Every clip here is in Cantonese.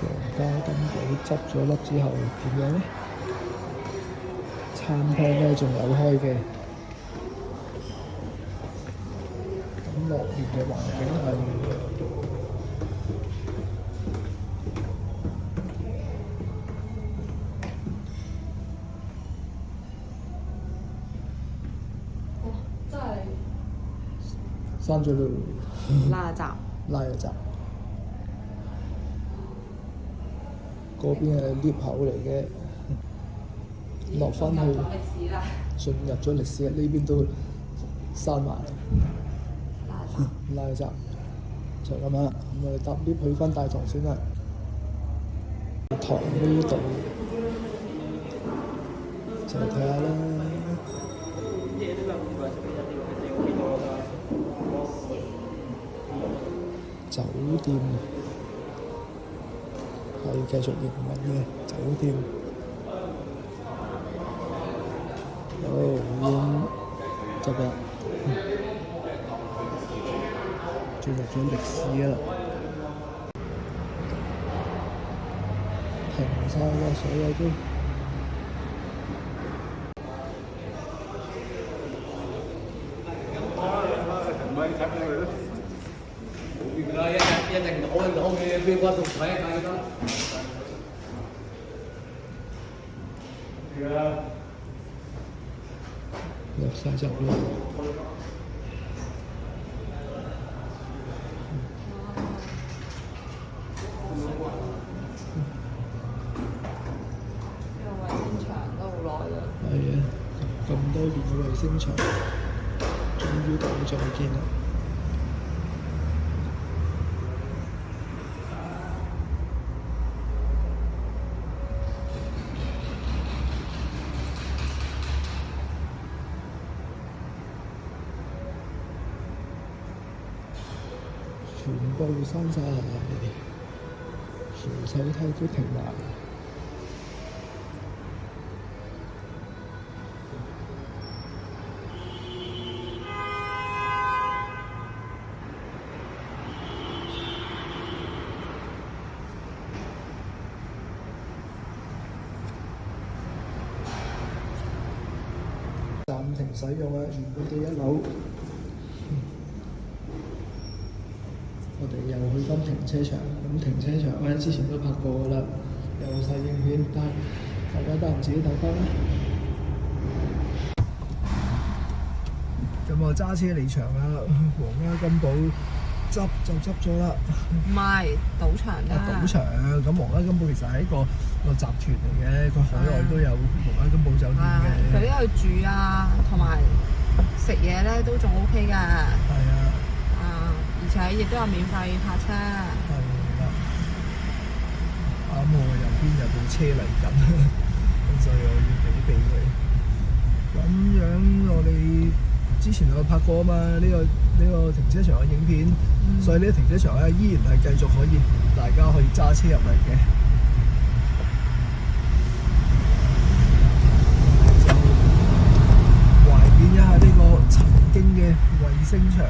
皇家金寶執咗笠之後點樣呢？餐廳咧仲有開嘅，咁落面嘅環境係真係閂咗咯，拉閘，拉咗閘。嗰邊係 lift 口嚟嘅，落翻去進入咗歷史，呢邊都閂埋，拉閘就咁啦。咁我哋搭 lift 去翻大堂先啦。堂呢度就睇下啦。酒店係繼續營運嘅酒店。已經執啦，進入咗歷史啦，停晒啦，所有都。落晒閘啦！衛星牆都好耐啦。係啊，咁多年嘅衛星牆，終於講再見啦！全部閂晒落嚟，扶手梯都停埋。暫停使用啊！原本嘅1樓。我哋又去翻停車場，咁停車場咧之前都拍過㗎啦，有細影片，但係大家得閒自己睇翻啦。咁我揸車離場啦，皇家金寶執就執咗啦。唔係賭場啦。賭場咁皇家金寶其實係一個集團嚟嘅，佢海外都有皇家金寶酒店嘅。佢呢度住啊，同埋食嘢咧都仲 OK 㗎。係啊。而且亦都有免費泊車。係啦。啱我右邊有部車嚟緊，咁所以我要避佢。咁樣我哋之前有拍過啊嘛，呢個停車場嘅影片，所以呢個停車場咧依然係繼續可以大家可以揸車入嚟嘅。就懷念一下呢個曾經嘅衛星場。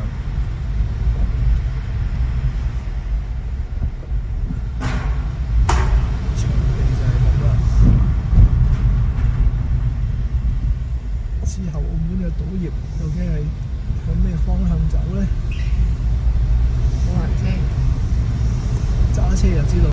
之後澳門嘅賭業究竟係向咩方向走呢？冇人知，揸車就知道。